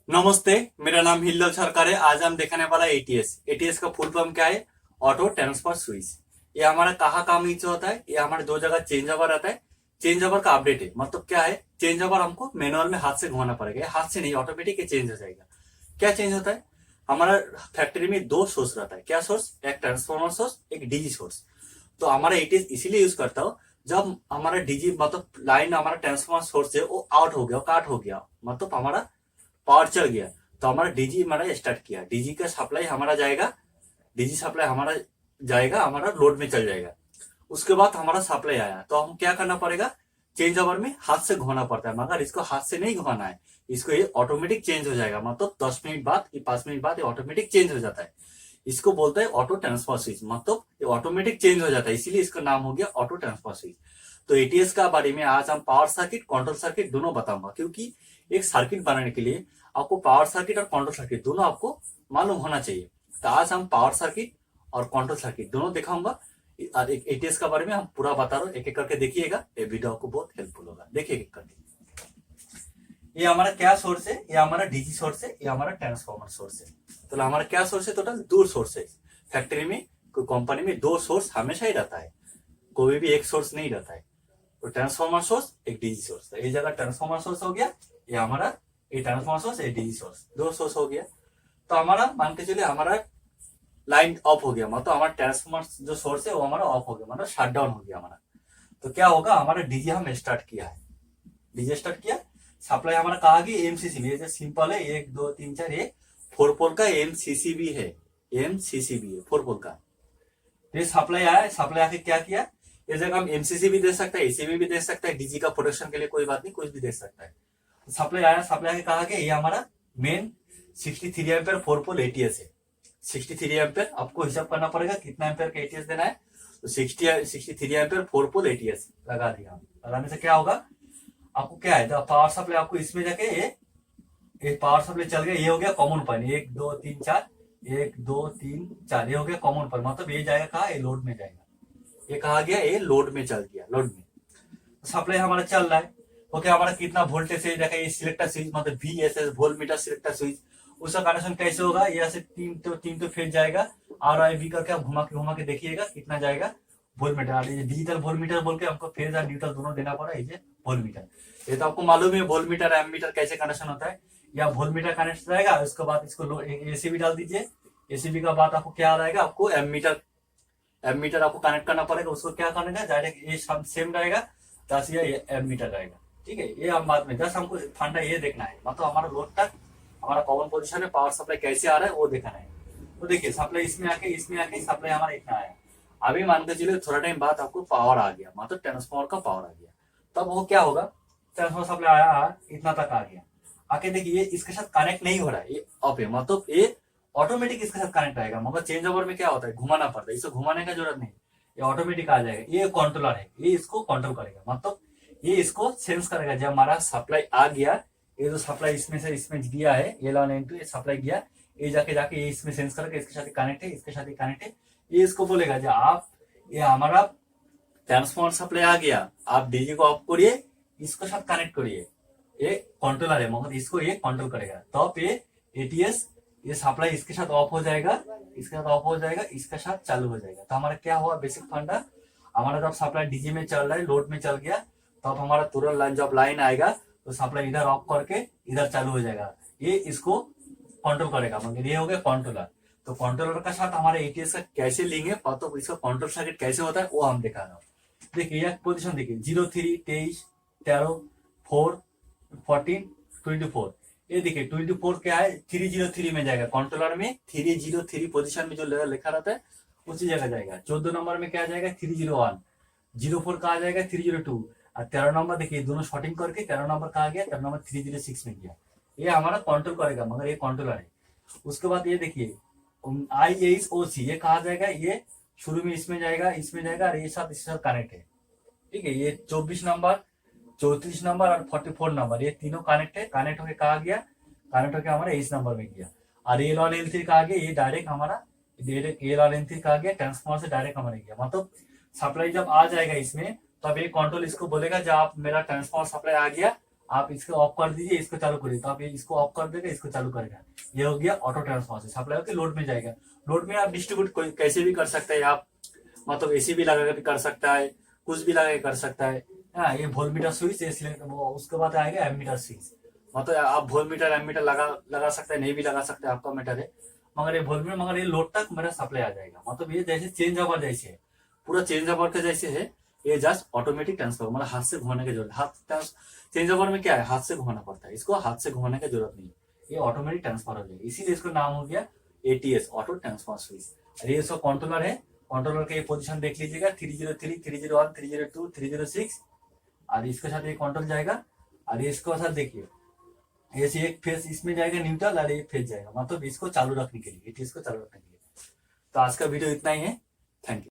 नमस्ते। मेरा नाम हिल्लोल सरकार है। आज हम देखने वाला एटीएस। एटीएस का फुल फॉर्म क्या है? Auto transfer switch. ये हमारा कहाँ काम यूज होता है? ये हमारे दो जगह चेंज ओवर आता है। चेंज ओवर का अपडेट है, मतलब क्या है? चेंज ओवर हमको मैनुअल में हाथ से घुमाना पड़ेगा, ये हाथ से नहीं, ऑटोमेटिक चेंज हो जाएगा। क्या चेंज होता है? हमारा फैक्ट्री में दो सोर्स रहता है। क्या सोर्स? एक ट्रांसफॉर्मर सोर्स, एक डीजी सोर्स। तो हमारा एटीएस इसीलिए यूज करता हो जब हमारा डीजी मतलब लाइन हमारा ट्रांसफॉर्मर सोर्स है वो आउट हो गया, काट हो गया, मतलब हमारा पावर चल गया, तो हमारा डीजी हमारा स्टार्ट किया। डीजी का सप्लाई हमारा जाएगा, डीजी सप्लाई हमारा जाएगा, हमारा लोड में चल जाएगा। उसके बाद हमारा सप्लाई आया तो हम क्या करना पड़ेगा? चेंज ओवर में हाथ से घुमाना पड़ता है, मगर इसको हाथ से नहीं घुमाना है, इसको ये ऑटोमेटिक चेंज हो जाएगा। मतलब 10 मिनट बाद या 5 मिनट बाद ये ऑटोमेटिक चेंज हो जाता है। इसको बोलते हैं ऑटो ट्रांसफर स्विच, मतलब ये ऑटोमेटिक चेंज हो जाता है, इसीलिए इसका नाम हो गया ऑटो ट्रांसफर स्विच। तो एटीएस का बारे में आज हम पावर सर्किट, कंट्रोल सर्किट दोनों बताऊंगा, क्योंकि एक सर्किट बनाने के लिए आपको पावर सर्किट और कंट्रोल सर्किट दोनों आपको मालूम होना चाहिए। तो आज हम पावर सर्किट और कंट्रोल सर्किट दोनों दिखाऊंगा और एक एटीएस का बारे में हम पूरा बता रहा हूँ। एक एक करके देखिएगा, ये वीडियो आपको बहुत हेल्पफुल होगा। देखिए एक करके। ये हमारा क्या सोर्स है? ये हमारा डीजी सोर्स है, ये हमारा ट्रांसफॉर्मर सोर्स है। तो हमारा क्या सोर्स है? टोटल दो सोर्स है। फैक्ट्री में, कोई कंपनी में दो सोर्स हमेशा ही रहता है, कोई भी एक सोर्स नहीं रहता है। तो ट्रांसफॉर्मर सोर्स, एक डीजी सोर्स। तो ये जगह ट्रांसफॉर्मर सोर्स हो गया, ये हमारा ये ट्रांसफॉर्मर सोर्स, ये डीजी सोर्स, दो सोर्स हो गया। तो हमारा मान के चलिए हमारा लाइन ऑफ हो गया, मतलब हमारा ट्रांसफॉर्मर जो सोर्स है वो हमारा ऑफ हो गया, मतलब शट डाउन हो गया हमारा। तो क्या होगा? हमारा डीजी हम स्टार्ट किया है, डीजे स्टार्ट किया, सप्लाई हमारा कहा कि एमसीसी में, ये सिंपल है, 1 2 3 4, ये 4 पोल का एमसीसीबी है, एमसीसीबी है 4 पोल का। ये सप्लाई आया, सप्लाई आके क्या किया? ये जगह हम एमसीसी भी दे सकते हैं, एसीबी भी दे सकते हैं, डीजी का प्रोडक्शन के लिए कोई बात नहीं, कुछ भी दे सकता है। सप्लाई आया, सप्लाई आके कहा कि ये हमारा मेन 63 एम्पियर 4 पोल एटीएस है। 63 एम्पियर आपको हिसाब करना पड़ेगा कितना एम्पियर का एटीएस देना है। तो 63 एम्पियर 4 पोल एटीएस लगा दिया। लगाने से क्या होगा? आपको क्या है? पावर सप्लाई आपको इसमें जाके ये पावर सप्लाई चल गया, ये हो गया कॉमन पॉइंट, 1 2 3 4, 1 2 3 4, ये हो गया कॉमन पॉइंट। मतलब ये जाएगा कहा? ये लोड में जाएगा। ये कहा गया? ये लोड में चल गया, लोड में सप्लाई हमारा चल रहा है। ओके, हमारा कितना वोल्टेज है देखा, ये सिलेक्टर स्विच, मतलब VSS volt meter selector switch, उसका कनेक्शन कैसे होगा? ये ऐसे तीन तो फेज जाएगा, RIV करके आप घुमा के देखिएगा कितना जाएगा वोल्ट मीटर। ये डिजिटल वोल्ट मीटर बोल के हमको फेज और न्यूट्रल दोनों देना पड़ा, ये वोल्ट मीटर। ये तो आपको मालूम है वोल्ट मीटर एम मीटर कैसे कनेक्शन होता है। या वोल्ट मीटर कनेक्ट रहेगा, उसके बाद इसको एसीबी डाल दीजिए। एसीबी का बाद आपको क्या रहेगा? आपको एम मीटर आपको कनेक्ट करना पड़ेगा। उसको क्या करना है? डायरेक्ट ये सेम रहेगा, 10 या एम मीटर रहेगा। ठीक है, ये हम बाद में, जस्ट हमको फंडा ये देखना है, मतलब हमारा लोड तक हमारा कॉमन पोजीशन में पावर सप्लाई कैसे आ रहा है वो देखना है। तो देखिए सप्लाई इसमें आके सप्लाई हमारा इतना आया। अभी मान के चलिए थोड़ा टाइम बाद आपको पावर आ गया, मतलब ट्रांसफॉर्मर का पावर आ गया, तब वो क्या होगा? ट्रांसफॉर्मर सप्लाई आया, इतना तक आ गया। आके देखिए इसके साथ कनेक्ट नहीं हो रहा है, ये ऑफ है, मतलब ये ऑटोमेटिक इसके साथ कनेक्ट आएगा। मगर चेंज ओवर में क्या होता है? घुमाना पड़ता है, इसको घुमाने का जरूरत नहीं, ये ऑटोमेटिक आ जाएगा। ये कंट्रोलर है, ये इसको कंट्रोल करेगा, मतलब ये इसको सेंस करेगा। जब हमारा सप्लाई आ गया, ये जो सप्लाई इसमें से इसमें गया है, ये लॉन इनटू ये सप्लाई गया, ये जाके ये इसमें सेंस करके इसके साथ कनेक्ट है, इसके साथ कनेक्ट है। ये इसको बोलेगा जो आप, ये हमारा ट्रांसफॉर्मर सप्लाई आ गया, आप डीजी को ऑफ करिए, इसको साथ कनेक्ट करिए। ये कंट्रोलर है, मगर इसको ये कंट्रोल करेगा। तो ये एटीएस, ये सप्लाई इसके साथ ऑफ हो जाएगा, इसके साथ ऑफ हो जाएगा, इसके साथ चालू हो जाएगा। तो हमारा क्या हुआ? बेसिक फंडा, हमारा जब सप्लाई डीजी में चल रहा है, लोड में चल गया, तब हमारा तुरंत लाइन, जब लाइन आएगा तो सप्लाई इधर ऑफ करके इधर चालू हो जाएगा। ये इसको कंट्रोल करेगा, मगर ये हो गया कंट्रोलर। तो कंट्रोलर का साथ हमारे एटीएस का कैसे लिंक है, तो इसका कंट्रोल सर्किट कैसे होता है वो हम दिखा रहा हूँ। देखिए यह पोजीशन देखिए, 0 3 23 13 4 14 24। ये देखिए 24 क्या है? 303 में जाएगा कंट्रोलर में, 303 पोजीशन में जो लिखा रहता है उसी जगह जाएगा। 14 नंबर में क्या जाएगा? 301। 04 कहा जाएगा 302। और 13 नंबर देखिए दोनों शॉर्टिंग करके 13 नंबर कहा गया, 13 नंबर 306 में गया। ये हमारा कंट्रोल करेगा, मगर ये कंट्रोलर है। उसके बाद ये देखिए ISOC, ये कहा जाएगा, ये शुरू में इसमें जाएगा, इसमें जाएगा, और ये साथ इसके साथ कनेक्ट है। ठीक है, ये 24 नंबर, 34 नंबर और 44 नंबर, ये तीनों कनेक्ट है। कनेक्ट होके कहा गया, कनेक्ट होके हमारा इस नंबर में गया। और एल और L3 कहा गया, ये डायरेक्ट हमारा एल और L3 कहा गया, ट्रांसफॉर्मर से डायरेक्ट हमारे गया। मतलब सप्लाई जब आ जाएगा इसमें, तब ये कंट्रोल इसको बोलेगा जब आप मेरा ट्रांसफॉर्मर सप्लाई आ गया, आप इसको ऑफ कर दीजिए, इसको चालू करिए, तो आप ये इसको ऑफ कर देगा, इसको चालू करेगा। ये हो गया ऑटो ट्रांसफॉर्मर। सप्लाई होकर लोड में जाएगा। लोड में आप डिस्ट्रीब्यूट कोई कैसे भी कर सकते हैं आप, मतलब एसी भी लगा के कर सकता है, कुछ भी लगा के कर सकता है। हाँ, ये वोल्ट मीटर स्विच, ये सिलेक्ट, वो उसके बाद आएगा एमीटर स्विच। मतलब आप वोल्ट मीटर एमीटर लगा लगा सकते हैं, नहीं भी लगा सकते, आपका मैटर है। मगर ये वोल्ट मीटर, मगर ये लोड तक मेरा सप्लाई आ जाएगा। मतलब ये जैसे चेंज ओवर जैसे है, पूरा चेंज ओवर के जैसे है। ये जस्ट ऑटोमेटिक ट्रांसफर, मतलब हाथ से घुमाने की जरूरत, हाथ चेंज ओवर में क्या है, हाथ से घुमाना पड़ता है, इसको हाथ से घुमाने की जरूरत नहीं है। ये ऑटोमेटिक ट्रांसफर हो जाएगा, इसीलिए इसका नाम हो गया एटीएस, ऑटो ट्रांसफर स्विच। और ये इसका कंट्रोलर है। कंट्रोलर का ये पोजीशन देख लीजिएगा, 303, 301, 302, 306। और इसके साथ ये कंट्रोल जाएगा। और ये इसके साथ देखिए, ऐसे एक फेज इसमें जाएगा न्यूट्रल, और एक फेज जाएगा, मतलब इसको चालू रखने के लिए, एटीएस को चालू रखने के लिए। तो आज का वीडियो इतना ही है। Thank you.